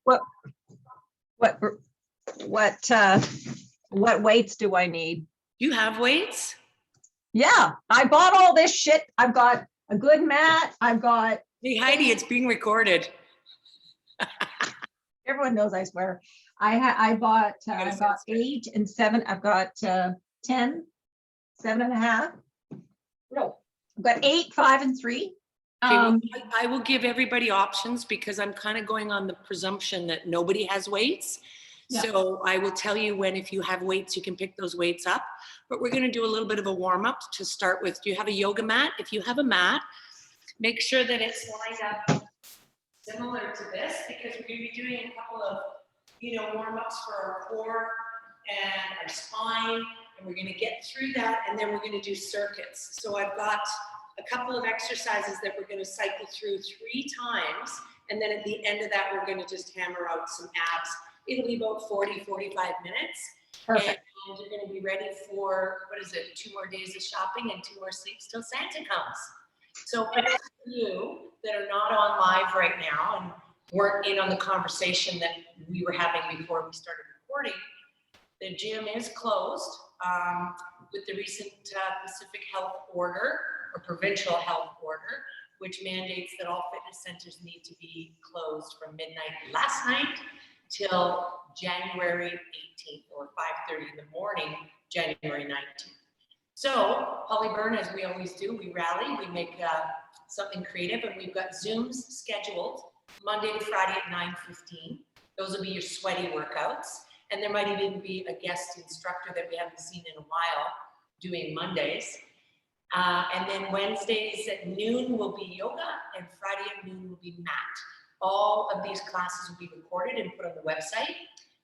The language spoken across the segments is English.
What, what, what weights do I need? You have weights? Yeah, I bought all this shit. I've got a good mat. I've got. Hey, Heidi, it's being recorded. Everyone knows I swear. I've got 8 and 7. I've got 10, 7.5. No, I've got 8, 5, and 3. Okay, well, I will give everybody options because I'm kind of going on the presumption that nobody has weights. Yeah. So I will tell you when, if you have weights, you can pick those weights up. But we're going to do a little bit of a warm up to start with. Do you have a yoga mat? If you have a mat, make sure that it's lined up similar to this, because we're going to be doing a couple of, warm ups for our core and our spine, and we're going to get through that, and then we're going to do circuits. So I've got a couple of exercises that we're going to cycle through 3 times, and then at the end of that, we're going to just hammer out some abs. It'll be about 40, 45 minutes. Perfect. And you're going to be ready for, 2 more days of shopping and 2 more sleeps till Santa comes. So for those of you that are not on live right now and weren't in on the conversation that we were having before we started recording, the gym is closed with the recent Pacific Health Order, or provincial health order, which mandates that all fitness centers need to be closed from midnight last night till January 18th or 5:30 in the morning, January 19th. So, Holly Byrne, as we always do, we rally, we make something creative, and we've got Zooms scheduled Monday to Friday at 9:15. Those will be your sweaty workouts. And there might even be a guest instructor that we haven't seen in a while doing Mondays. And then Wednesdays at noon will be yoga, and Friday at noon will be mat. All of these classes will be recorded and put on the website.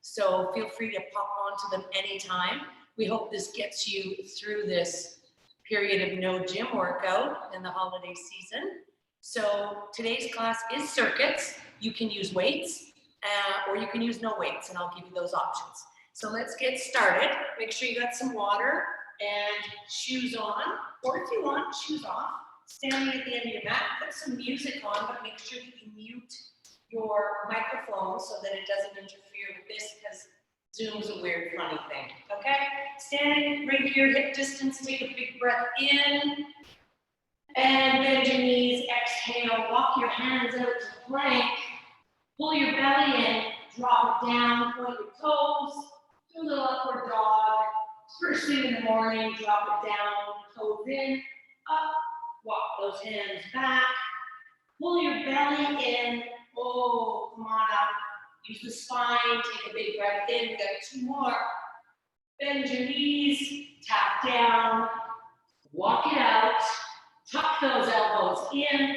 So feel free to pop onto them anytime. We hope this gets you through this period of no gym workout in the holiday season. So today's class is circuits. You can use weights or you can use no weights, and I'll give you those options. So let's get started. Make sure you got some water and shoes on, or if you want, shoes off. Standing at the end of your mat, put some music on, but make sure that you mute your microphone so that it doesn't interfere with this, because Zoom's a weird, funny thing, okay? Standing right here, hip distance, take a big breath in, and bend your knees, exhale, walk your hands out to plank, pull your belly in, drop it down, point your toes, do a little upward dog. First thing in the morning, drop it down, toes in, up, walk those hands back, pull your belly in, oh, come on up, use the spine, take a big breath in, we got 2 more, bend your knees, tap down, walk it out, tuck those elbows in,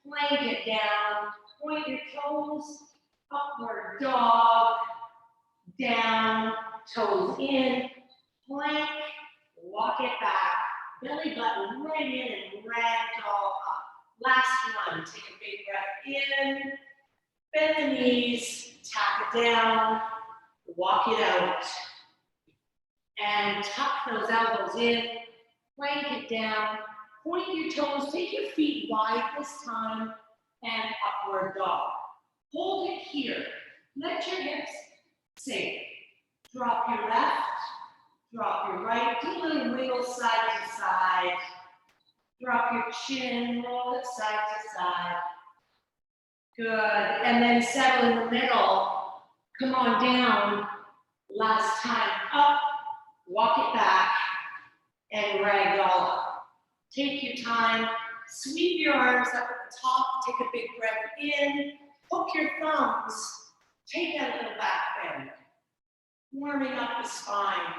plank it down, point your toes, upward dog, down, toes in, plank, walk it back, belly button right in and ragdoll up. Last one, take a big breath in, bend the knees, tap it down, walk it out, and tuck those elbows in, plank it down, point your toes, take your feet wide this time, and upward dog. Hold it here, let your hips sink. Drop your left, drop your right, do a little wiggle side to side. Drop your chin, roll it side to side. Good, and then settle in the middle. Come on down, last time up, walk it back, and ragdoll up. Take your time, sweep your arms up at the top, take a big breath in, hook your thumbs, take that little back bend. Warming up the spine.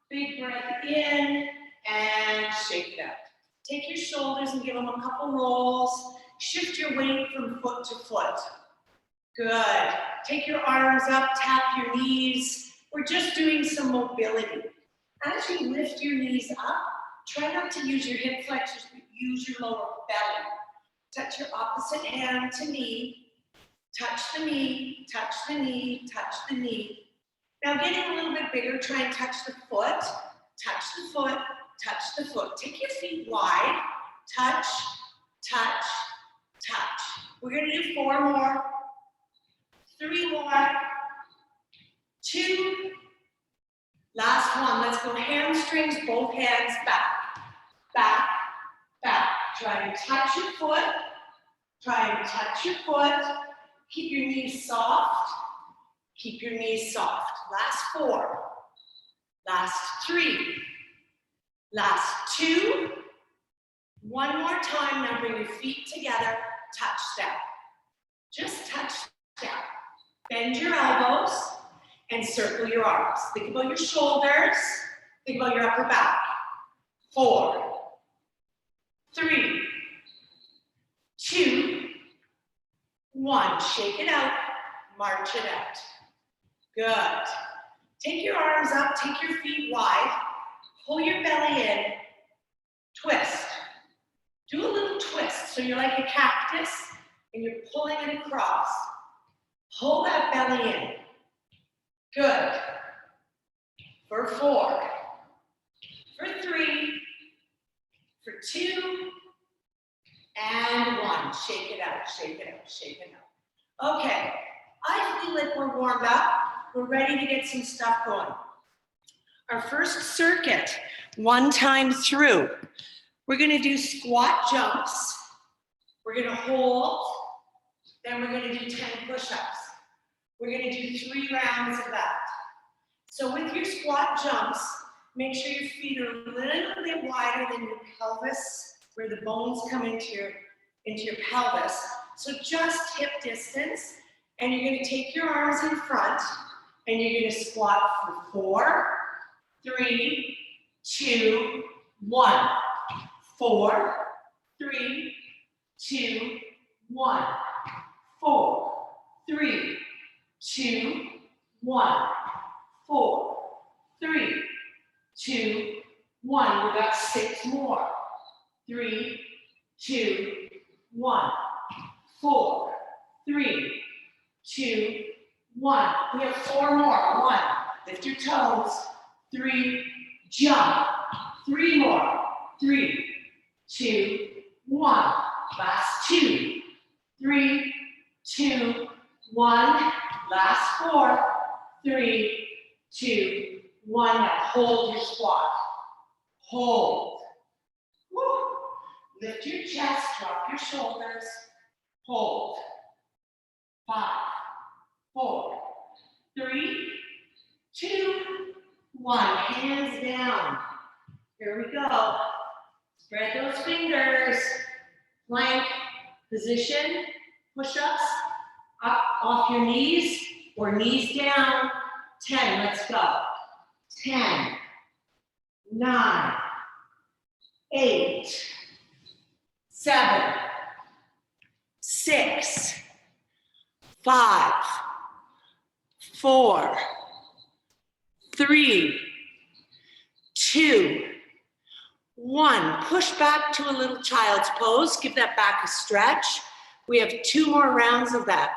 Big breath in and shake it out. Take your shoulders and give them a couple rolls. Shift your weight from foot to foot. Good. Take your arms up, tap your knees. We're just doing some mobility. As you lift your knees up, try not to use your hip flexors, but use your lower belly. Touch your opposite hand to knee. Touch the knee, touch the knee, touch the knee. Now getting a little bit bigger, try and touch the foot, touch the foot, touch the foot. Take your feet wide, touch, touch, touch. We're gonna do 4 more. 3 more. 2. Last one. Let's go hamstrings, both hands back. Back, back. Try and touch your foot. Try and touch your foot. Keep your knees soft. Keep your knees soft. Last 4. Last 3. Last 2. One more time. Now bring your feet together. Touch step. Just touch step. Bend your elbows and circle your arms. Think about your shoulders. Think about your upper back. 4, 3, 2, 1. Shake it out. March it out. Good. Take your arms up. Take your feet wide. Pull your belly in. Twist. Do a little twist. So you're like a cactus and you're pulling it across. Pull that belly in. Good. For 4. For 3. For 2. And 1. Shake it out, shake it out, shake it out. Okay. I feel like we're warmed up. We're ready to get some stuff going. Our first circuit, 1 time through. We're going to do squat jumps. We're going to hold. Then we're going to do 10 push-ups. We're going to do 3 rounds of that. So with your squat jumps, make sure your feet are a little bit wider than your pelvis, where the bones come into your pelvis. So just hip distance, and you're going to take your arms in front, and you're going to squat for 4, 3, 2, 1. 4, 3, 2, 1. 4, 3, 2, 1. 4, 3, 2, 1. We got 6 more. 3, 2, 1. 4, 3, 2, 1. We have 4 more. 1. Lift your toes. 3, jump. 3 more. 3, 2, 1. Last 2. 3, 2, 1. Last 4. 3, 2, 1. Now hold your squat. Hold. Woo. Lift your chest, drop your shoulders. Hold. 5, 4, 3, 2, 1. Hands down. Here we go. Spread those fingers. Plank position. Push-ups. Up off your knees or knees down. 10. Let's go. 10, 9, 8, 7, 6, 5, 4, 3, 2, 1. Push back to a little child's pose. Give that back a stretch. We have 2 more rounds of that.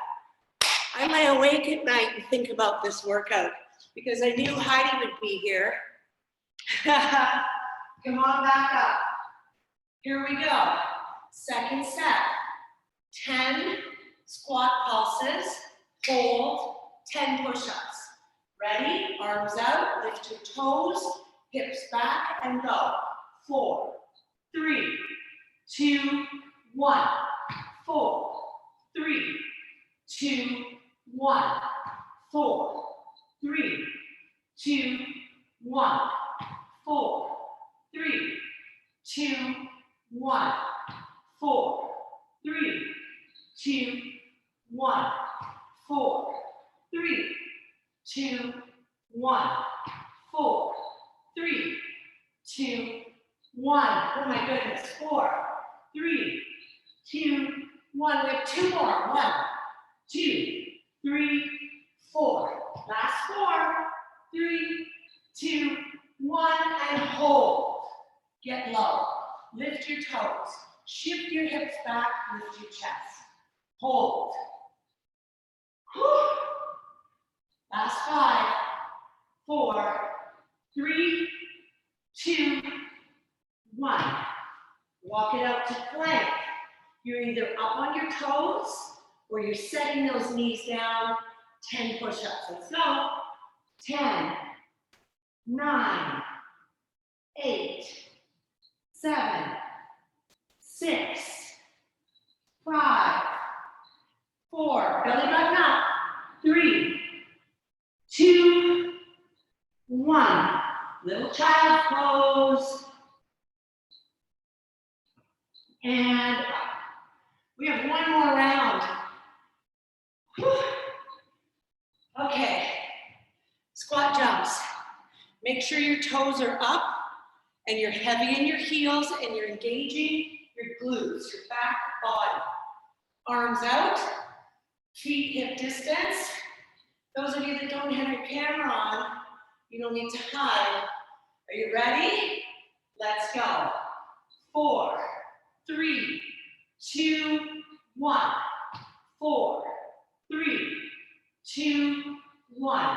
I lay awake at night and think about this workout because I knew Heidi would be here. Come on back up. Here we go. Second set. 10 squat pulses. Hold. 10 push-ups. Ready? Arms out. Lift your toes. Hips back and go. 4, 3, 2, 1. 4, 3, 2, 1. 4, 3, 2, 1. 4, 3, 2, 1. 4, 3, 2, 1. 4, 3, 2, 1. 4, 3, 2, 1. Oh my goodness. 4, 3, 2, 1. We have 2 more. 1, 2, 3, 4. Last 4, 3, 2, 1, and hold. Get low. Lift your toes. Shift your hips back. Lift your chest. Hold. Whew. Last 5, 4, 3, 2, 1. Walk it out to plank. You're either up on your toes or you're setting those knees down 10 push-ups. Let's go. 10, 9, 8, 7, 6, 5, 4, belly button up, 3, 2, 1. Little child pose. And up. We have one more round. Whew. Okay, squat jumps. Make sure your toes are up and you're heavy in your heels and you're engaging your glutes, your back body. Arms out, feet hip distance. Those of you that don't have your camera on, you don't need to hide. Are you ready? Let's go. 4, 3, 2, 1. 4, 3, 2, 1.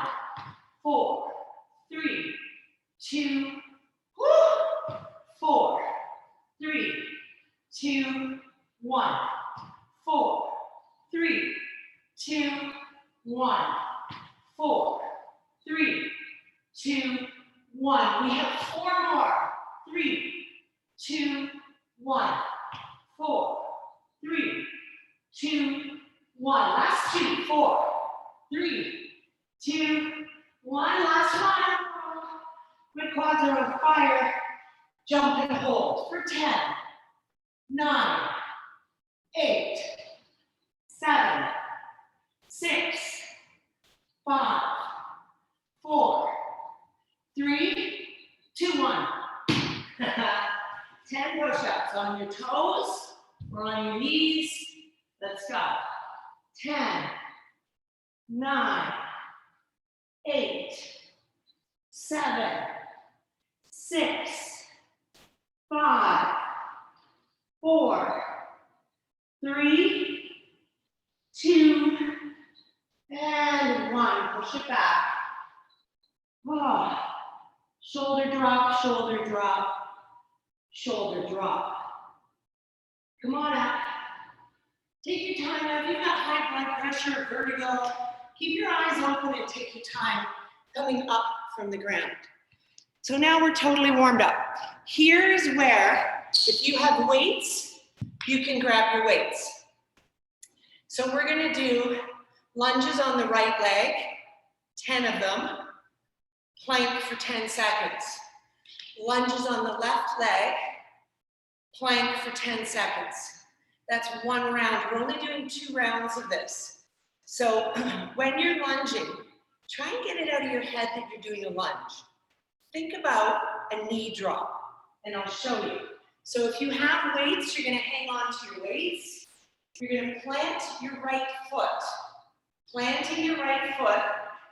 4, 3, 2, 4, 3, 2, 1. 4, 3, 2, 1. 4, 3, 2, 1. We have 4 more. 3, 2, 1. 4, 3, 2, 1. Last 2. 4, 3, 2, 1. Last one. My quads are on fire. Jump and hold for 10, 9, 8, 7, 6, 5, 4, 3, 2, 1. 10 push-ups on your toes or on your knees. Let's go. 10, 9, 8, 7, 6, 5, 4, 3, 2, and 1. Push it back. Oh. Shoulder drop, shoulder drop, shoulder drop. Come on up. Take your time. Now, if you've got high blood pressure or vertigo, keep your eyes open and take your time coming up from the ground. So now we're totally warmed up. Here's where, if you have weights, you can grab your weights. So we're gonna do lunges on the right leg, 10 of them, plank for 10 seconds. Lunges on the left leg, plank for 10 seconds. That's one round. We're only doing 2 rounds of this. So when you're lunging, try and get it out of your head that you're doing a lunge. Think about a knee drop, and I'll show you. So if you have weights, you're gonna hang on to your weights. You're gonna plant your right foot. Planting your right foot,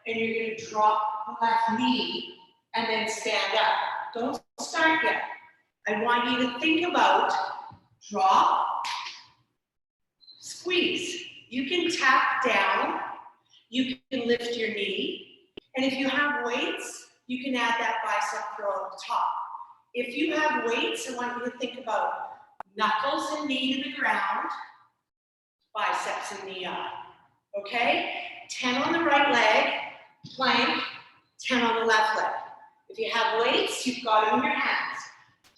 and you're gonna drop the left knee, and then stand up. Don't start yet. I want you to think about drop, squeeze. You can tap down, you can lift your knee, and if you have weights, you can add that bicep curl on the top. If you have weights, I want you to think about knuckles and knee to the ground, biceps and knee up, okay? 10 on the right leg, plank, 10 on the left leg. If you have weights, you've got them in your hands.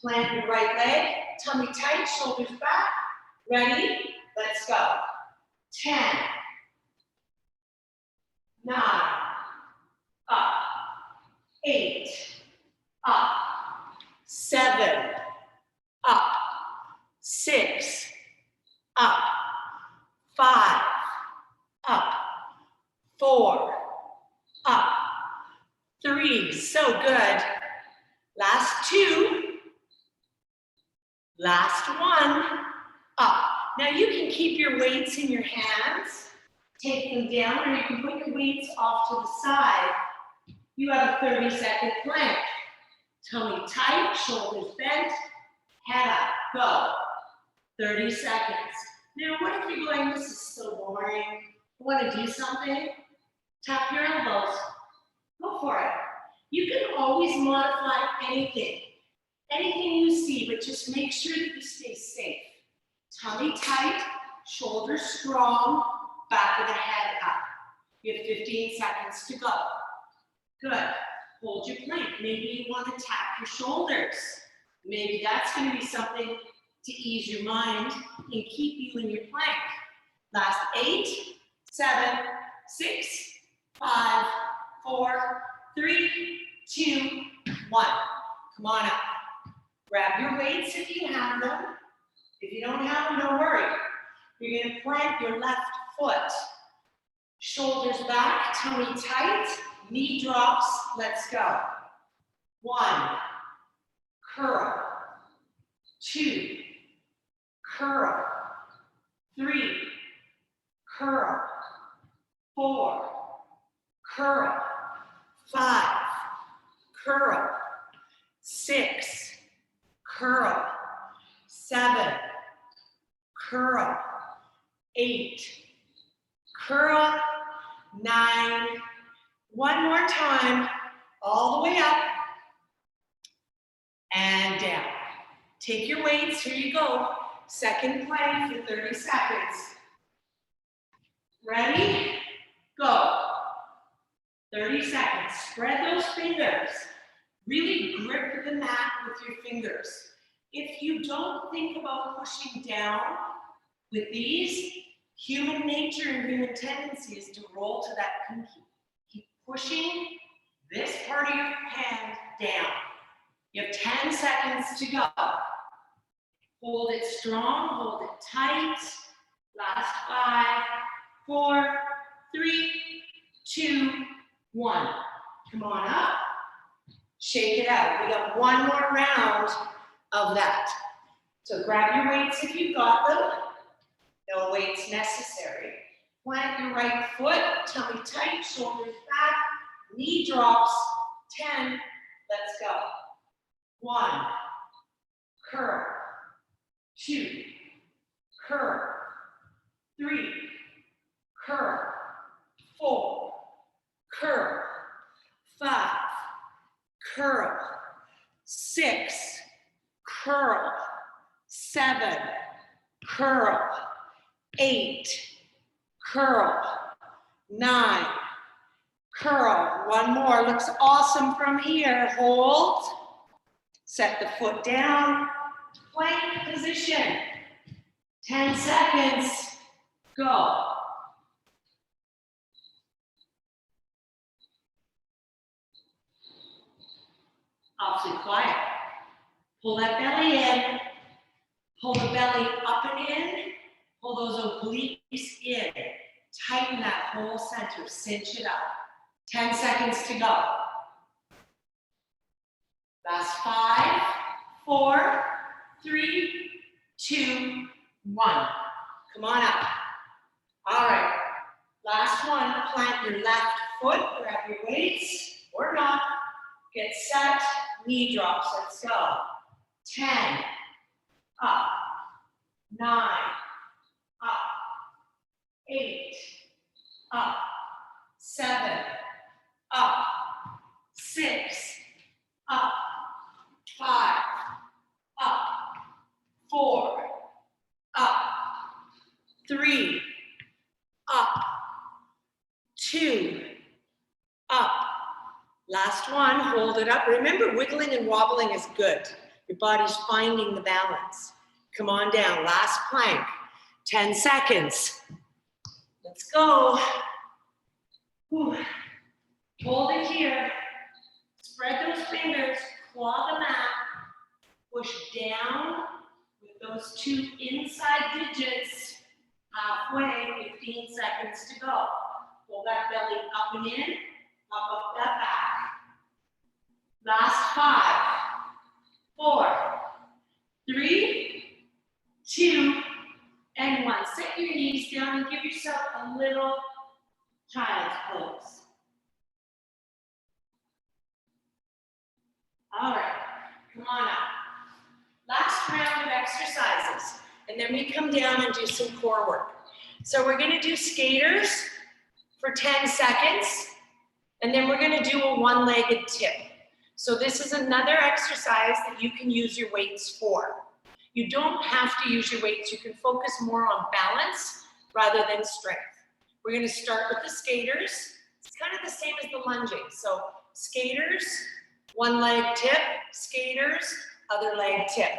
Plant your right leg, tummy tight, shoulders back. Ready? Let's go. 10, 9, up, 8, up, 7, up, 6, up, 5, up, 4, up, 3, so good. Last 2, last 1, up. Now you can keep your weights in your hands, take them down, or you can put your weights off to the side. You have a 30-second plank. Tummy tight, shoulders bent, head up, go. 30 seconds. Now what if you're going, this is so boring, I want to do something? Tap your elbows. Go for it. You can always modify anything you see, but just make sure that you stay safe. Tummy tight, shoulders strong, back of the head up. You have 15 seconds to go. Good. Hold your plank. Maybe you want to tap your shoulders. Maybe that's going to be something to ease your mind and keep you in your plank. Last 8, 7, 6, 5, 4, 3, 2, 1. Come on up. Grab your weights if you have them. If you don't have them, don't worry. You're going to plant your left foot. Shoulders back, tummy tight, knee drops. Let's go. 1, curl. 2, curl. 3, curl. 4, curl. 5, curl. 6, curl. 7, curl. 8, curl. 9, one more time, all the way up and down. Take your weights, here you go. Second plank for 30 seconds. Ready? Go. 30 seconds. Spread those fingers. Really grip the mat with your fingers. If you don't think about pushing down with these, human nature and human tendency is to roll to that pinky. Keep pushing this part of your hand down. You have 10 seconds to go. Hold it strong, hold it tight. Last 5, 4, 3, 2, 1. Come on up. Shake it out. We got one more round of that. So grab your weights if you've got them. No weights necessary. Plant your right foot, tummy tight, shoulders back, knee drops. 10, let's go. 1, curl. 2, curl. 3, curl. 4, curl. 5, curl. 6, curl. 7, curl. 8, curl. 9, curl. One more. Looks awesome from here. Hold. Set the foot down. Plank position. 10 seconds. Go. Awfully quiet. Pull that belly in. Pull the belly up and in. Pull those obliques in. Tighten that whole center. Cinch it up. 10 seconds to go. Last 5, 4, 3, 2, 1. Come on up. All right. Last one. Plant your left foot. Grab your weights or not. Get set. Knee drops. Let's go. 10. Up. 9. Up. 8. Up. 7. Up. 6. Up. 5. Up. 4. Up. 3. Up. 2. Up. Last one, hold it up. Remember, wiggling and wobbling is good. Your body's finding the balance. Come on down, last plank. 10 seconds. Let's go. Whew. Hold it here. Spread those fingers, claw the mat. Push down with those 2 inside digits. Halfway, 15 seconds to go. Pull that belly up and in, up that back. Last 5, 4, 3, 2, and 1. Set your knees down and give yourself a little child's pose. All right, come on up. Last round of exercises, and then we come down and do some core work. So we're gonna do skaters for 10 seconds, and then we're gonna do a one-legged tip. So this is another exercise that you can use your weights for. You don't have to use your weights. You can focus more on balance rather than strength. We're gonna start with the skaters. It's kind of the same as the lunging. So skaters, one leg tip, skaters, other leg tip.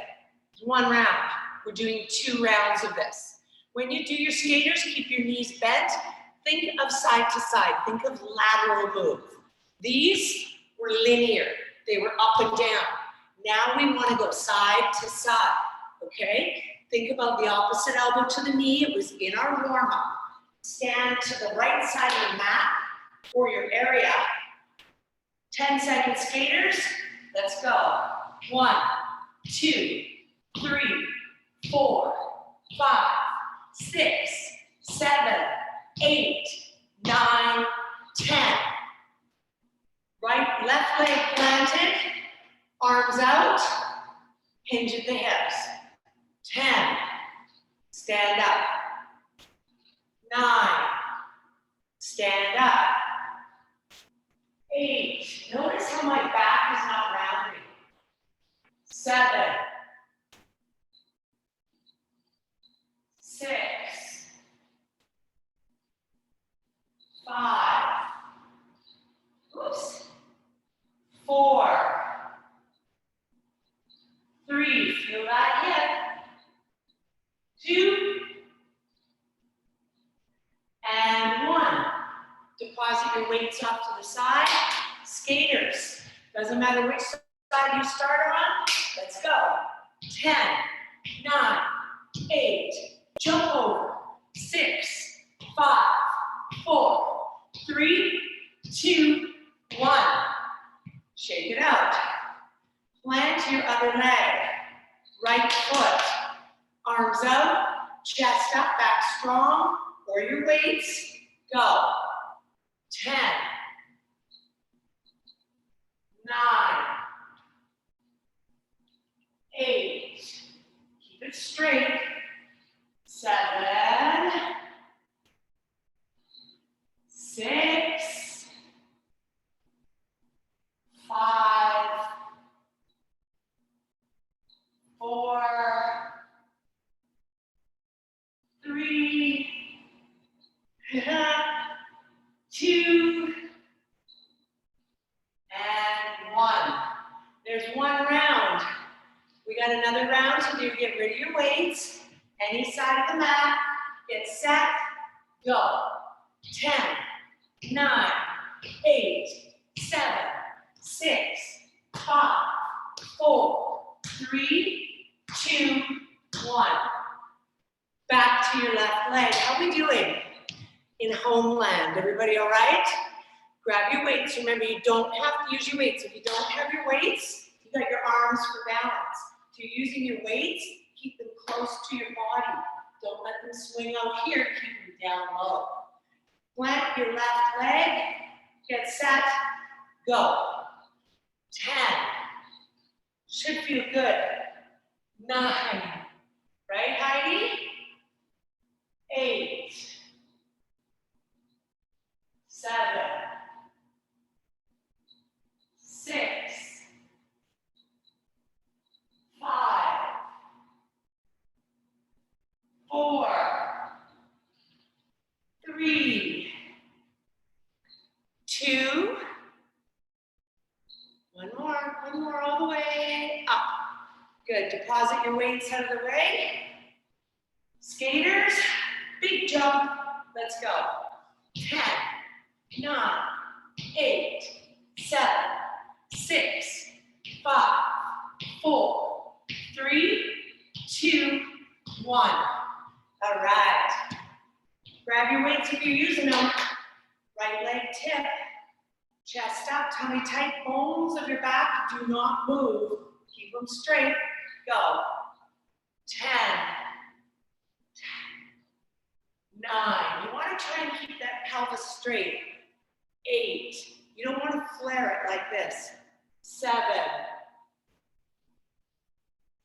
One round. We're doing 2 rounds of this. When you do your skaters, keep your knees bent. Think of side to side. Think of lateral move. These were linear. They were up and down. Now we want to go side to side, okay? Think about the opposite elbow to the knee. It was in our warm-up. Stand to the right side of the mat or your area. 10-second skaters. Let's go. 1, 2, 3, 4, 5, 6, 7, 8, 9, 10. Right, left leg planted, arms out, hinge at the hips. 10, stand up. 9, stand up. 8, notice how my back is not rounding. 7, 6, 5, oops, 4, 3, feel that hip, 2, and 1. Deposit your weights off to the side. Skaters, doesn't matter which side you start on, let's go. 10, 9, 8, jump over, 6, 5, 4, 3, 2, 1. Shake it out. Plant your other leg. Right foot. Arms out, chest up, back strong, or your weights. Go. 10, 9, 8. Keep it straight. 7, 6, 5, 4, 3, 2, and 1. There's 1 round. We got another round to do. Get rid of your weights. Any side of the mat. Get set. Go. 10, 9, 8, 7, 6, 5, 4, 3, 2, 1. Back to your left leg. How are we doing in homeland? Everybody all right? Grab your weights. Remember, you don't have to use your weights. If you don't have your weights, you got your arms for balance. If you're using your weights, keep them close to your body. Don't let them swing out here. Keep them down low. Plant your left leg. Get set. Go. 10. Should feel good. 9. Right, Heidi? 8. 7. 6. 5. 4. 3. 2. One more all the way up. Good, deposit your weights out of the way. Skaters, big jump, let's go. 10, 9, 8, 7, 6, 5, 4, 3, 2, 1. All right. Grab your weights if you're using them. Right leg tip. Chest up, tummy tight, bones of your back do not move. Keep them straight. Go. 10, 9. You want to try and keep that pelvis straight. 8. You don't want to flare it like this. 7,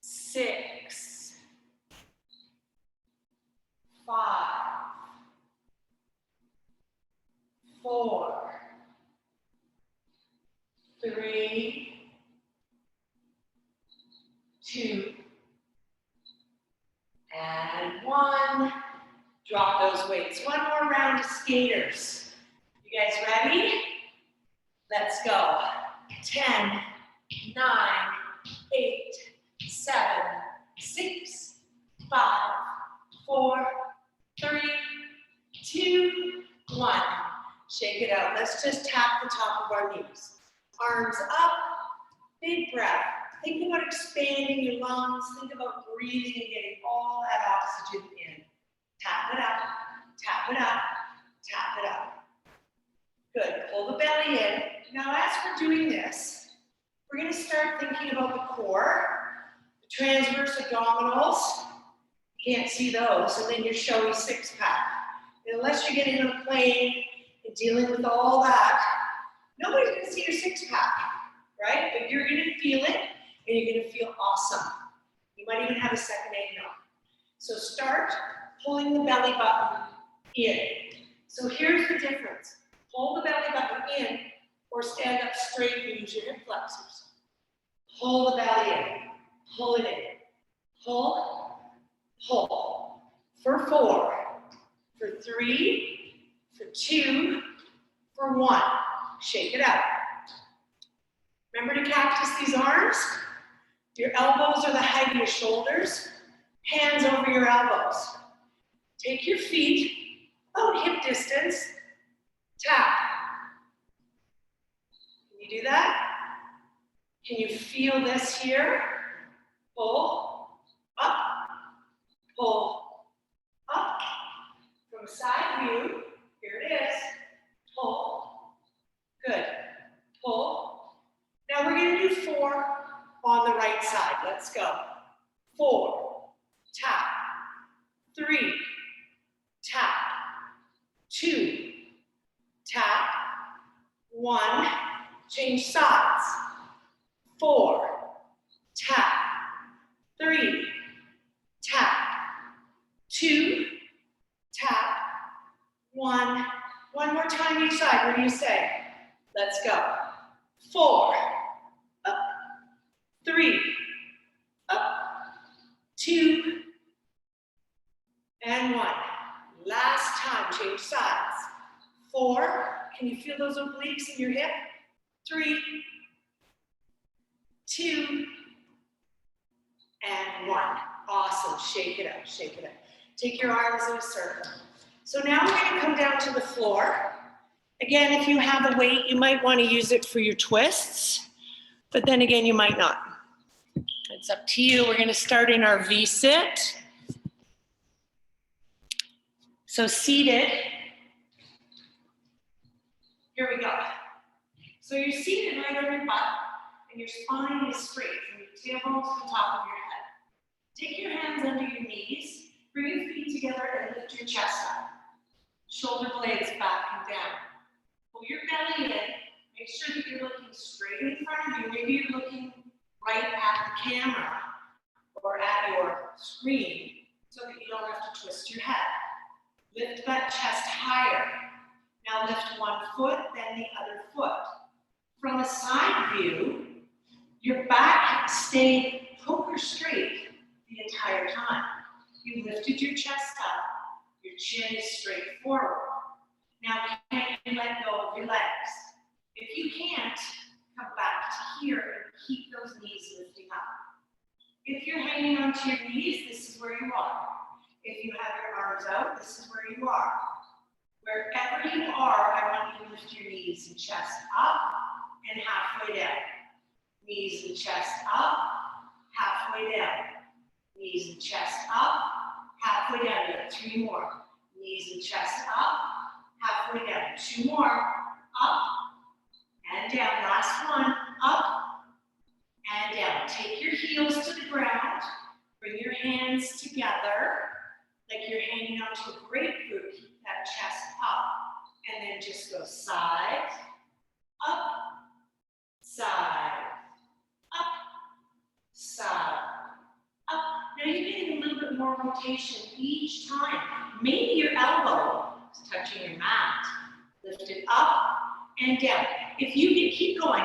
6, 5, 4, 3, 2, and 1. drop those weights. One more round of skaters. You guys ready? Let's go. 10, 9, 8, 7, 6, 5, 4, 3, 2, 1. Shake it out. Let's just tap the top of our knees. Arms up, big breath. Think about expanding your lungs. Think about breathing and getting all that oxygen in. Tap it up, tap it up, tap it up. Good, pull the belly in. Now as we're doing this, we're gonna start thinking about the core, the transverse abdominals. Can't see those, and then your showy six pack. And unless you're getting on a plane and dealing with all that, nobody's gonna see your six pack, right? But you're gonna feel it, and you're gonna feel awesome. You might even have a second eggnog. So start pulling the belly button in. So here's the difference. Pull the belly button in, or stand up straight and use your hip flexors. Pull the belly in, pull it in. Pull, pull. For 4, for 3, for 2, for 1. Shake it out. Remember to cactus these arms? Your elbows are the height of your shoulders. Hands over your elbows. Take your feet about hip distance. Tap. Can you do that? Can you feel this here? Pull, up, pull, up. From a side view, here it is. Pull. Good. Pull. Now we're going to do 4 on the right side. Let's go. 4, tap. 3, tap. 2, tap. 1, change sides. 4, tap. 3, tap. 2, tap. 1. One more time each side. What do you say? Let's go. 4, up. 3, up. 2, and 1. Last time, change sides. 4, can you feel those obliques in your hip? 3, 2, and 1. Awesome, shake it out, shake it out. Take your arms in a circle. So now we're gonna come down to the floor. Again, if you have a weight, you might wanna use it for your twists, but then again, you might not. It's up to you. We're gonna start in our V-sit. So seated, here we go. So you're seated right on your butt, and your spine is straight from your tailbone to the top of your head. Take your hands under your knees, bring your feet together and lift your chest up. Shoulder blades back and down. Pull your belly in, make sure that you're looking straight in front of you. Maybe you're looking right at the camera or at your screen so that you don't have to twist your head. Lift that chest higher. Now lift one foot, then the other foot. From a side view, your back stayed poker straight the entire time. You lifted your chest up, your chin is straight forward. Now can you let go of your legs? If you can't, come back to here and keep those knees lifting up. If you're hanging onto your knees, this is where you are. If you have your arms out, this is where you are. Wherever you are, I want you to lift your knees and chest up and halfway down. Knees and chest up, halfway down. Knees and chest up, halfway down. You have 3 more. Knees and chest up, halfway down. 2 more. Up and down. Last one. Up and down. Take your heels to the ground. Bring your hands together like you're hanging onto a grapefruit. Keep that chest up. And then just go side, up, side, up, side, up. Now you're getting a little bit more rotation each time. Maybe your elbow is touching your mat. Lift it up and down. If you get, keep going.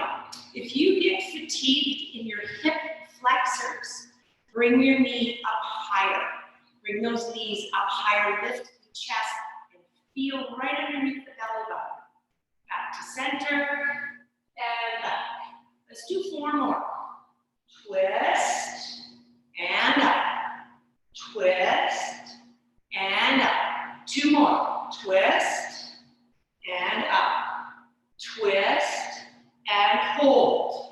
If you get fatigued in your hip flexors, bring your knee up higher. Bring those knees up higher. Lift the chest and feel right underneath the belly button. Back to center and back. Let's do 4 more. Twist and up. Twist and up. 2 more. Twist and up. Twist and hold.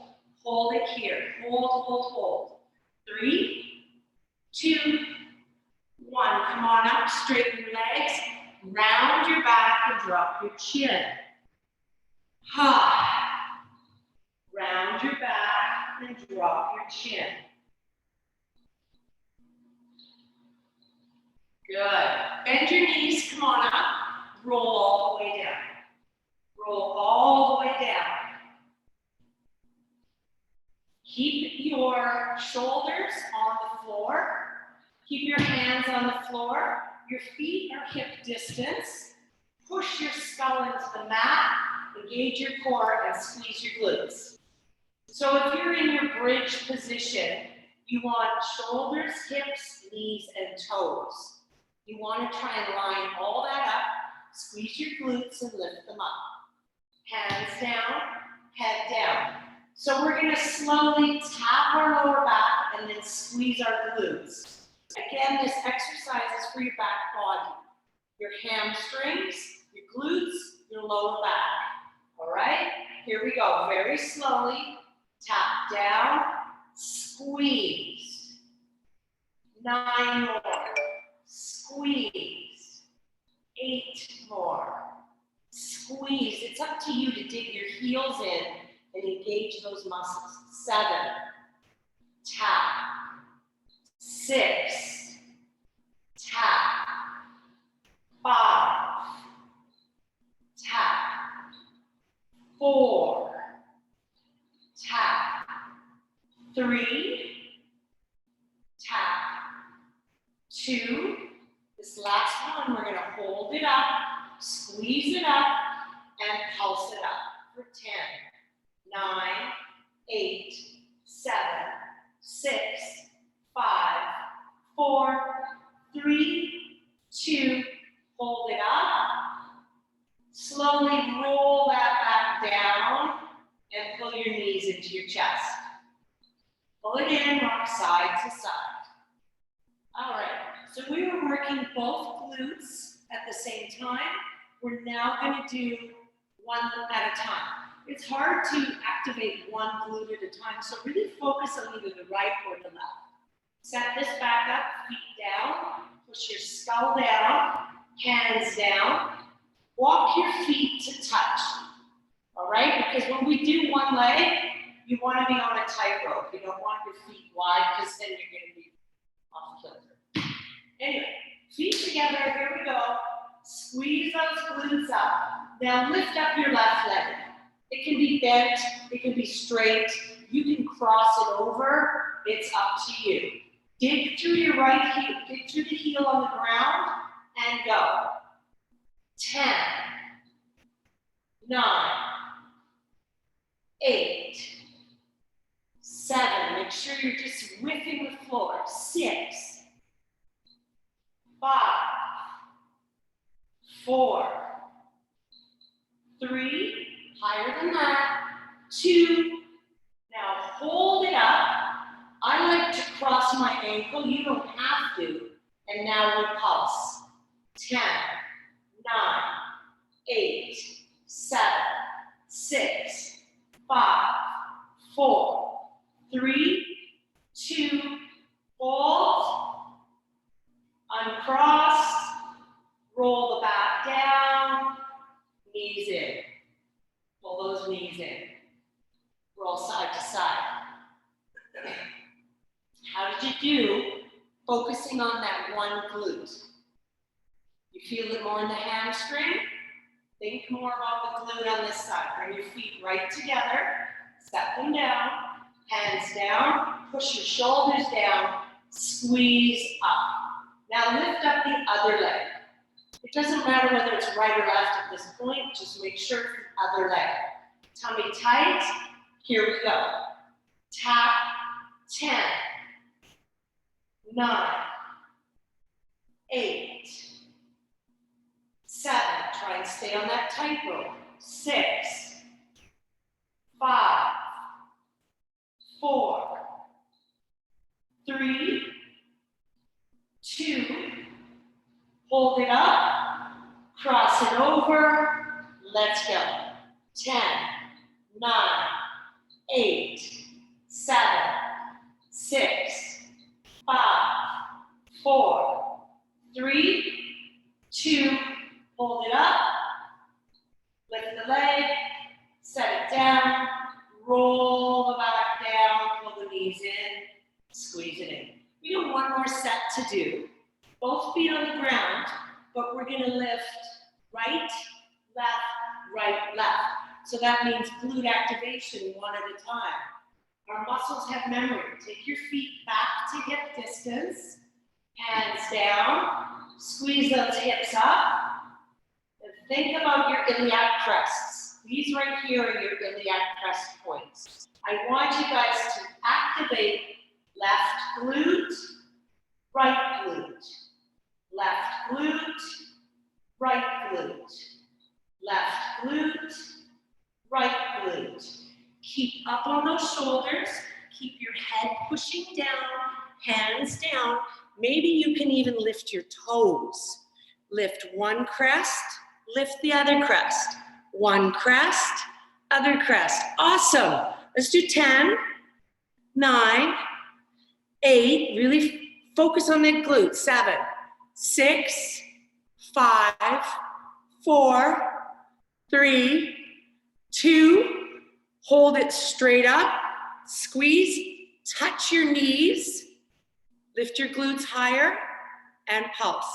Hold it here. Hold, hold, hold. 3, 2, 1. Come on up. Straighten your legs. Round your back and drop your chin. Round your back and drop your chin. Good. Bend your knees. Come on up. Roll all the way down. Roll all the way down. Keep your shoulders on the floor. Keep your hands on the floor. Your feet are hip distance. Push your skull into the mat. Engage your core and squeeze your glutes. So if you're in your bridge position, you want shoulders, hips, knees, and toes. You want to try and line all that up. Squeeze your glutes and lift them up. Hands down, head down. So we're going to slowly tap our lower back and then squeeze our glutes. Again, this exercise is for your back body, your hamstrings, your glutes, your lower back. All right? Here we go. Very slowly. Tap down, squeeze. 9 more. Squeeze. 8 more. Squeeze. It's up to you to dig your heels in and engage those muscles. 7. Tap. 6. Tap. 5. Tap. 4. Tap. 3. Tap. 2. This last one, we're going to hold it up, squeeze it up, and pulse it up for 10, 9, 8, 7, 6, 5, 4, 3, 2, hold it up. Slowly roll that back down and pull your knees into your chest. Pull it in, rock side to side. All right, so we were working both glutes at the same time. We're now going to do one at a time. It's hard to activate one glute at a time, so really focus on either the right or the left. Set this back up, feet down, push your skull down, hands down. Walk your feet to touch, all right? Because when we do one leg, you want to be on a tightrope. You don't want your feet wide because then you're going to be off kilter. Anyway, feet together, here we go. Squeeze those glutes up. Now lift up your left leg. It can be bent, it can be straight. You can cross it over. It's up to you. Dig through your right heel, dig through the heel on the ground, and go. 10, 9, 8, 7. Make sure you're just whipping the floor. 6, 5, 4, 3, higher than that, 2. Now hold it up. I like to cross my ankle. You don't have to. And now we pulse. 10, 9, 8, 7, 6, 5, 4, 3, 2, hold, uncross, roll the back down, knees in. Pull those knees in. Roll side to side. How did you do focusing on that one glute? You feel it more in the hamstring? Think more about the glute on this side. Bring your feet right together. Set them down. Hands down. Push your shoulders down. Squeeze up. Now lift up the other leg. It doesn't matter whether it's right or left at this point. Just make sure it's the other leg. Tummy tight. Here we go. Tap. 10, 9, 8, Try and stay on that tightrope. 6, 5, 4, 3, 2, hold it up, cross it over, let's go. 10, 9, 8, 7, 6, 5, 4, 3, 2, hold it up, lift the leg, set it down, roll the back down, pull the knees in, squeeze it in. We have one more set to do. Both feet on the ground, but we're gonna lift right, left. So that means glute activation one at a time. Our muscles have memory. Take your feet back to hip distance, hands down, squeeze those hips up, and think about your iliac crests. These right here are your iliac crest points. I want you guys to activate left glute, right glute, left glute, right glute, left glute, right glute. Keep up on those shoulders. Keep your head pushing down, hands down. Maybe you can even lift your toes. Lift one crest, lift the other crest. One crest, other crest. Awesome. Let's do 10, 9, 8. Really focus on that glute. 7, 6, 5, 4, 3, 2. Hold it straight up. Squeeze. Touch your knees. Lift your glutes higher and pulse.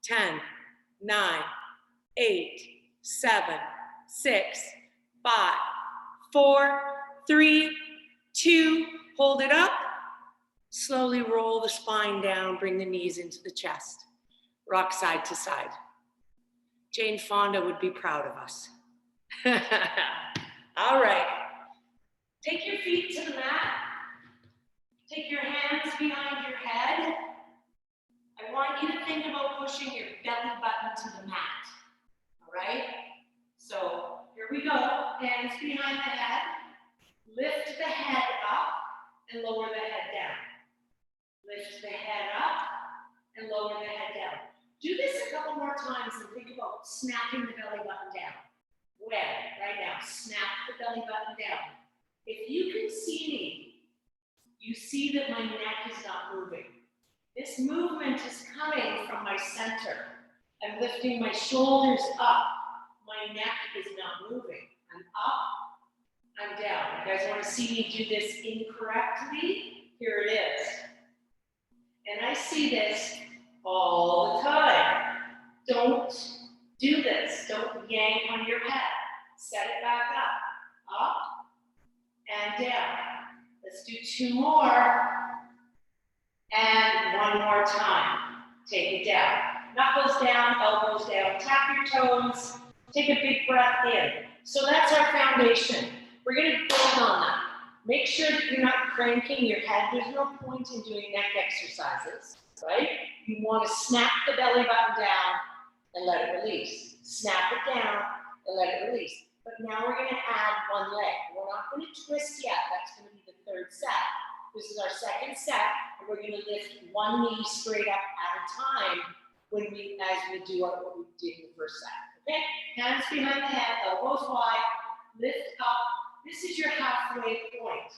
10, 9, 8, 7, 6, 5, 4, 3, 2. Hold it up. Slowly roll the spine down. Bring the knees into the chest. Rock side to side. Jane Fonda would be proud of us. All right. Take your feet to the mat. Take your hands behind your head. I want you to think about pushing your belly button to the mat. All right? So here we go. Hands behind the head. Lift the head up and lower the head down. Lift the head up and lower the head down. Do this a couple more times and think about snapping the belly button down. When? Right now. Snap the belly button down. If you can see me, you see that my neck is not moving. This movement is coming from my center. I'm lifting my shoulders up. My neck is not moving. I'm up, I'm down. You guys want to see me do this incorrectly? Here it is. And I see this all the time. Don't do this. Don't yank on your head. Set it back up and down. Let's do 2 more. And 1 more time. Take it down. Knuckles down, elbows down. Tap your toes. Take a big breath in. So that's our foundation. We're going to build on that. Make sure that you're not cranking your head. There's no point in doing neck exercises, right? You want to snap the belly button down and let it release. Snap it down and let it release. But now we're going to add one leg. We're not going to twist yet. That's going to be the 3rd set. This is our 2nd set, and we're going to lift one knee straight up at a time as we do what we did in the 1st set. Okay? Hands behind the head, elbows wide, lift up. This is your halfway point.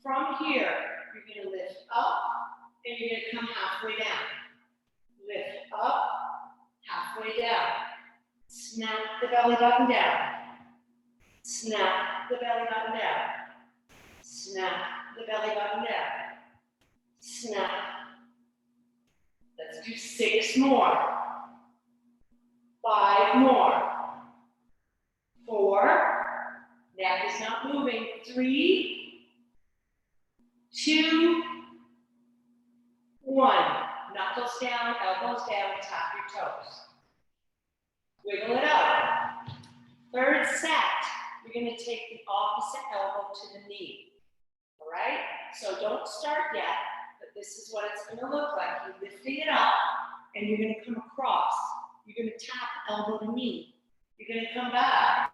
From here, you're going to lift up, and you're going to come halfway down. Lift up, halfway down. Snap the belly button down. Snap the belly button down. Snap the belly button down. Snap. Let's do 6 more. 5 more. 4. Neck is not moving. 3, 2, 1. Knuckles down, elbows down, tap your toes. Wiggle it out. 3rd set, you're going to take the opposite elbow to the knee. All right? So don't start yet, but this is what it's going to look like. You're lifting it up, and you're going to come across. You're going to tap elbow to knee. You're gonna come back.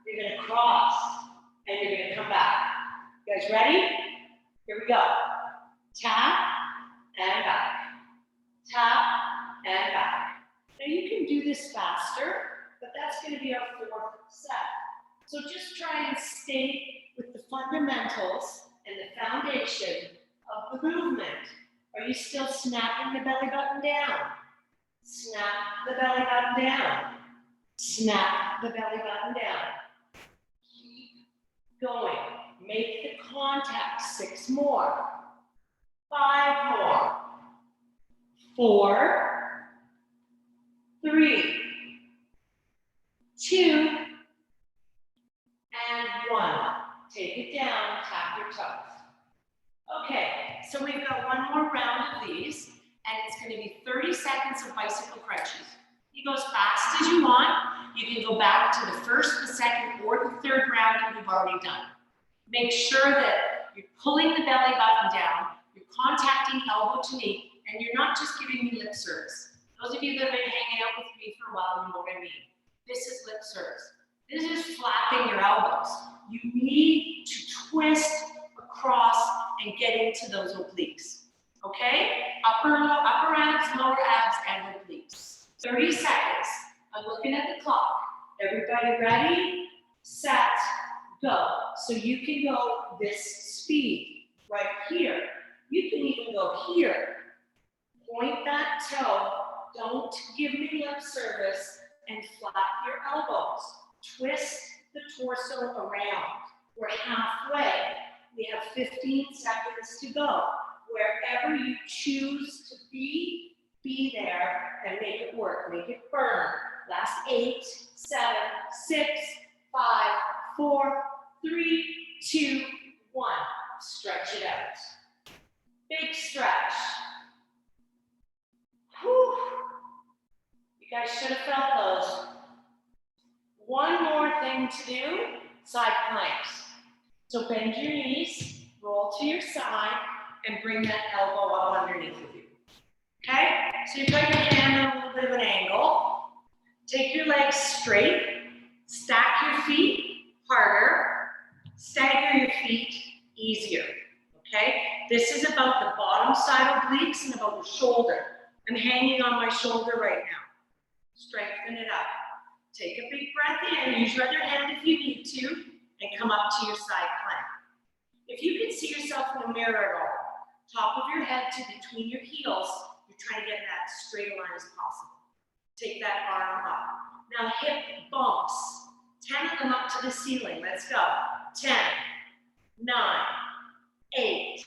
You're gonna cross, and you're gonna come back. You guys ready? Here we go. Tap and back. Tap and back. Now you can do this faster, but that's gonna be our 4th set. So just try and stay with the fundamentals and the foundation of the movement. Are you still snapping the belly button down? Snap the belly button down. Snap the belly button down. Keep going. Make the contact. 6 more. 5 more. 4, 3, 2, and 1. Take it down, tap your toes. Okay, so we've got one more round of these, and it's going to be 30 seconds of bicycle crunches. You go as fast as you want. You can go back to the 1st, the 2nd, or the 3rd round that we've already done. Make sure that you're pulling the belly button down, you're contacting elbow to knee, and you're not just giving me lip service. Those of you that have been hanging out with me for a while, you know what I mean. This is lip service. This is flapping your elbows. You need to twist across and get into those obliques. Okay? Upper abs, lower abs, and obliques. 30 seconds. I'm looking at the clock. Everybody ready? Set, go. So you can go this speed right here. You can even go here. Point that toe. Don't give me lip service and flap your elbows. Twist the torso around. We're halfway. We have 15 seconds to go. Wherever you choose to be there and make it work. Make it burn. Last 8, 7, 6, 5, 4, 3, 2, 1. Stretch it out. Big stretch. Whew. You guys should have felt those. One more thing to do, side planks. So bend your knees, roll to your side, and bring that elbow up underneath of you. Okay? So you've got your hand on a little bit of an angle. Take your legs straight, stack your feet harder, stagger your feet easier. Okay? This is about the bottom side obliques and about the shoulder. I'm hanging on my shoulder right now. Strengthen it up. Take a big breath in, use your other hand if you need to, and come up to your side plank. If you can see yourself in the mirror at all, top of your head to between your heels, you're trying to get that straight line as possible. Take that arm up. Now hip bumps, 10 of them up to the ceiling. Let's go. 10, 9, 8,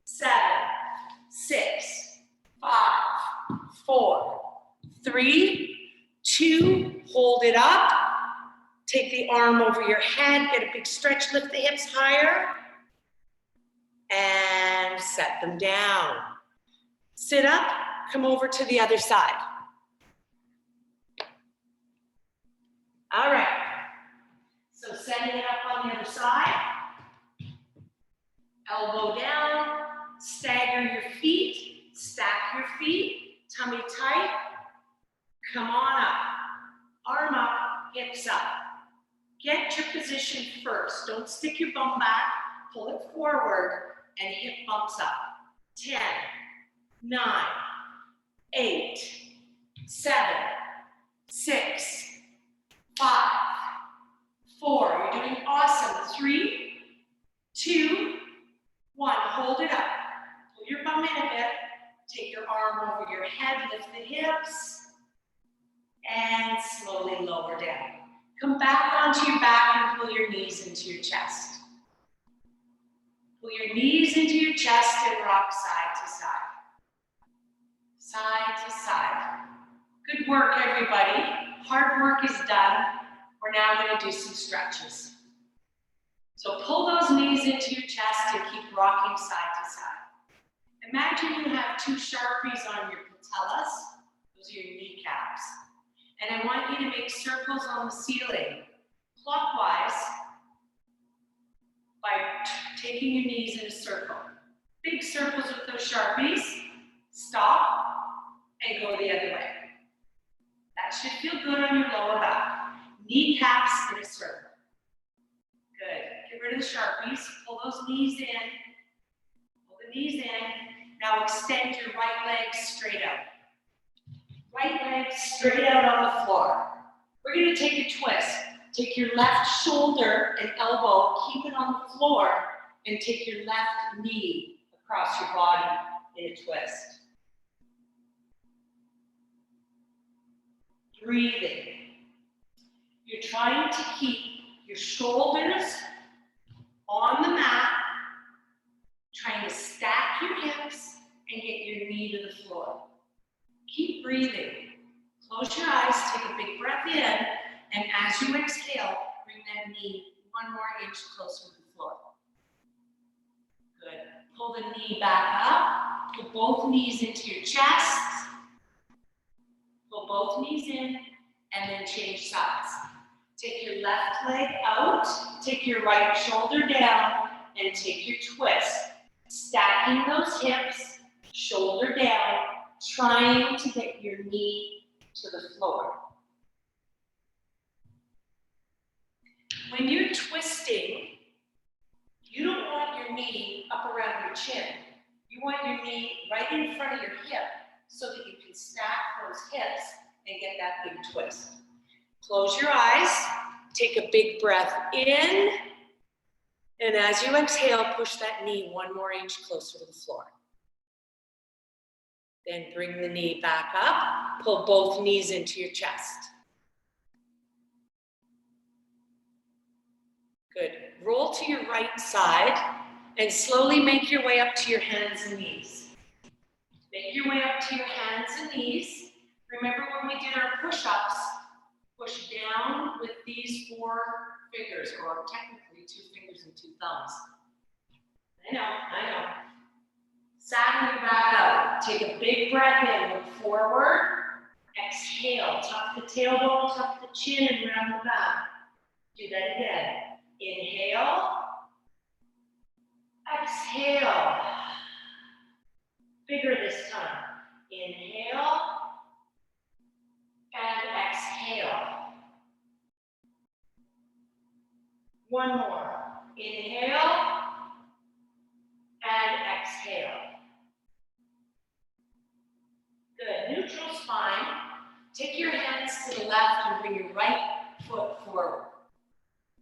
7, 6, 5, 4, 3, 2, hold it up. Take the arm over your head, get a big stretch, lift the hips higher, and set them down. Sit up, come over to the other side. All right, so setting it up on the other side. Elbow down, stagger your feet, stack your feet, tummy tight. Come on up, arm up, hips up. Get your position first. Don't stick your bum back, pull it forward, and hip bumps up. 10, 9, 8, 7, 6, 5, 4. You're doing awesome. 3, 2, 1. Hold it up. Pull your bum in a bit. Take your arm over your head, lift the hips, and slowly lower down. Come back onto your back and pull your knees into your chest. Pull your knees into your chest and rock side to side. Side to side. Good work, everybody. Hard work is done. We're now going to do some stretches. So pull those knees into your chest and keep rocking side to side. Imagine you have 2 Sharpies on your patellas. Those are your kneecaps. And I want you to make circles on the ceiling, clockwise, by taking your knees in a circle. Big circles with those Sharpies. Stop and go the other way. That should feel good on your lower back. Kneecaps in a circle. Good. Get rid of the Sharpies. Pull those knees in. Pull the knees in. Now extend your right leg straight out. Right leg straight out on the floor. We're going to take a twist. Take your left shoulder and elbow, keep it on the floor, and take your left knee across your body in a twist. Breathing. You're trying to keep your shoulders on the mat, trying to stack your hips and get your knee to the floor. Keep breathing. Close your eyes, take a big breath in, and as you exhale, bring that knee 1 more inch closer to the floor. Good. Pull the knee back up, pull both knees into your chest, pull both knees in, and then change sides. Take your left leg out, take your right shoulder down, and take your twist. Stacking those hips, shoulder down, trying to get your knee to the floor. When you're twisting, you don't want your knee up around your chin. You want your knee right in front of your hip so that you can stack those hips and get that big twist. Close your eyes, take a big breath in, and as you exhale, push that knee 1 more inch closer to the floor. Then bring the knee back up, pull both knees into your chest. Good. Roll to your right side and slowly make your way up to your hands and knees. Make your way up to your hands and knees. Remember when we did our push-ups, push down with these 4 fingers, or technically 2 fingers and 2 thumbs. I know. Saddle your back out. Take a big breath in, look forward. Exhale, tuck the tailbone, tuck the chin, and round the back. Do that again. Inhale. Exhale. Bigger this time. Inhale. And exhale. 1 more. Inhale. And exhale. Good. Neutral spine. Take your hands to the left and bring your right foot forward.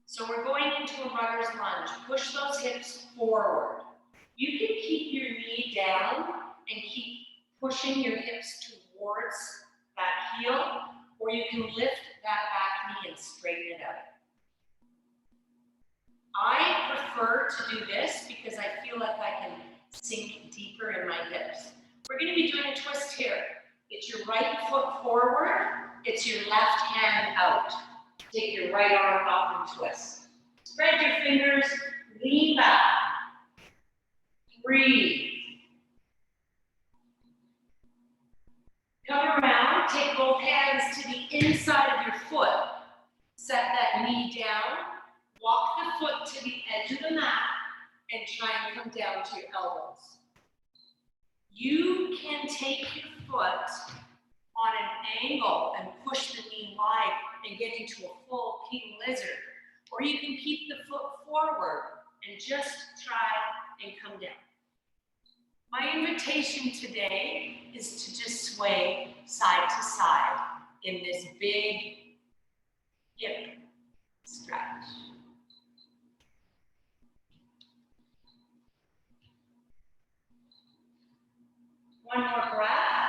So we're going into a runner's lunge. Push those hips forward. You can keep your knee down and keep pushing your hips towards that heel, or you can lift that back knee and straighten it out. I prefer to do this because I feel like I can sink deeper in my hips. We're going to be doing a twist here. It's your right foot forward, it's your left hand out. Take your right arm up and twist. Spread your fingers, lean back. Breathe. Come around, take both hands to the inside of your foot. Set that knee down. Walk the foot to the edge of the mat and try and come down to your elbows. You can take your foot on an angle and push the knee wide and get into a full king lizard. Or you can keep the foot forward and just try and come down. My invitation today is to just sway side to side in this big hip stretch. One more breath.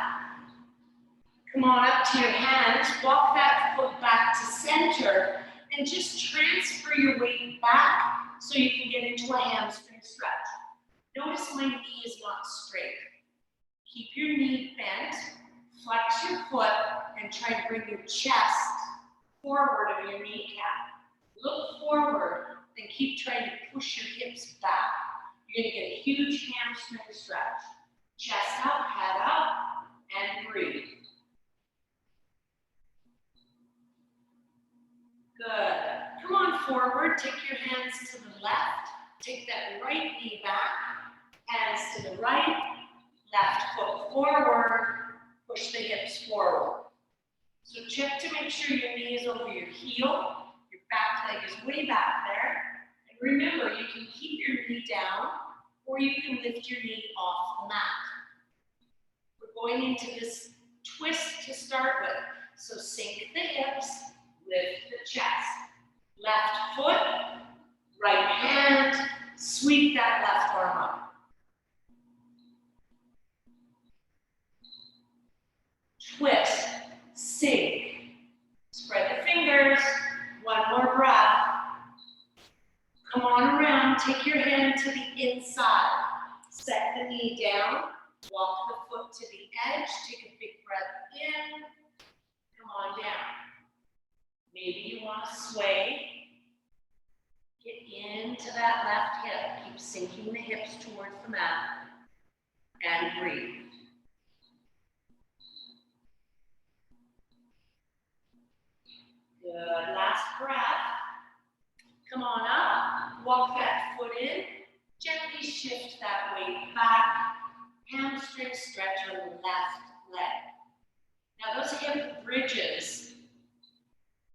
Come on up to your hands. Walk that foot back to center and just transfer your weight back so you can get into a hamstring stretch. Notice my knee is not straight. Keep your knee bent, flex your foot, and try to bring your chest forward of your kneecap. Look forward and keep trying to push your hips back. You're going to get a huge hamstring stretch. Chest up, head up, and breathe. Good. Come on forward. Take your hands to the left. Take that right knee back. Hands to the right. Left foot forward. Push the hips forward. So check to make sure your knee is over your heel, your back leg is way back there. And remember, you can keep your knee down or you can lift your knee off the mat. We're going into this twist to start with. So sink the hips, lift the chest. Left foot, right hand, sweep that left arm up. Twist, sink. Spread the fingers, one more breath. Come on around, take your hand to the inside. Set the knee down, walk the foot to the edge, take a big breath in. Come on down. Maybe you want to sway. Get into that left hip. Keep sinking the hips towards the mat. And breathe. Good. Last breath. Come on up. Walk that foot in. Gently shift that weight back. Hamstring stretch on the left leg. Now those hip bridges,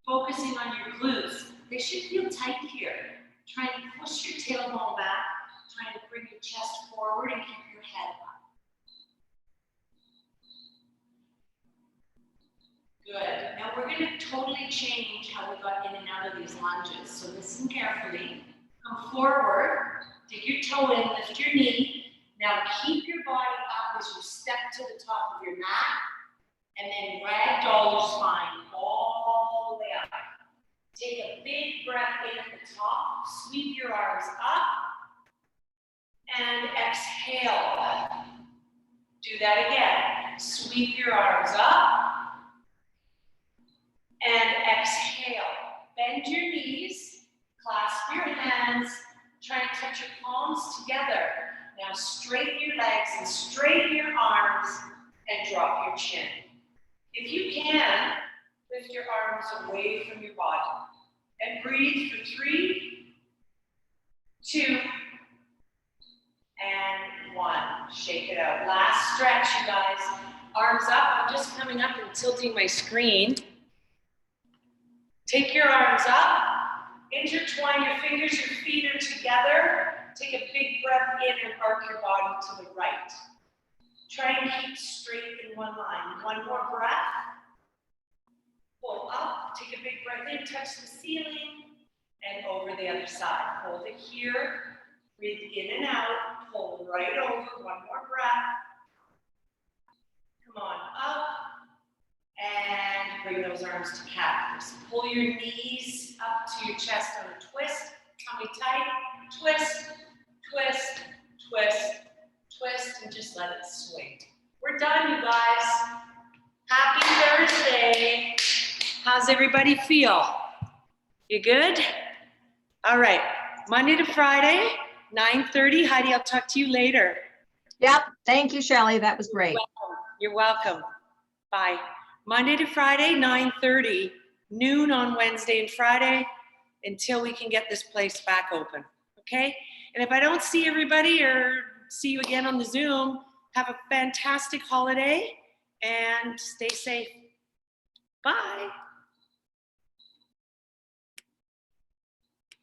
focusing on your glutes, they should feel tight here. Try and push your tailbone back. Try to bring your chest forward and keep your head up. Good. Now we're going to totally change how we got in and out of these lunges. So listen carefully. Come forward. Dig your toe in. Lift your knee. Now keep your body up as you step to the top of your mat. And then ragdoll your spine all the way up. Take a big breath in at the top. Sweep your arms up. And exhale. Do that again. Sweep your arms up. And exhale. Bend your knees. Clasp your hands. Try and touch your palms together. Now straighten your legs and straighten your arms. And drop your chin. If you can, lift your arms away from your body. And breathe for 3, 2, and 1. Shake it out. Last stretch, you guys. Arms up. I'm just coming up and tilting my screen. Take your arms up. Intertwine your fingers. Your feet are together. Take a big breath in and arc your body to the right. Try and keep straight in one line. One more breath. Pull up, take a big breath in, touch the ceiling, and over the other side. Hold it here, breathe in and out, pull right over, one more breath. Come on up, and bring those arms to cactus. Pull your knees up to your chest on a twist, tummy tight, twist, twist, twist, twist, and just let it swing. We're done, you guys. Happy Thursday. How's everybody feel? You good? All right. Monday to Friday, 9:30. Heidi, I'll talk to you later. Yep. Thank you, Shelley. That was great. You're welcome. Bye. Monday to Friday, 9:30. Noon on Wednesday and Friday until we can get this place back open. Okay? And if I don't see everybody or see you again on the Zoom, have a fantastic holiday and stay safe. Bye.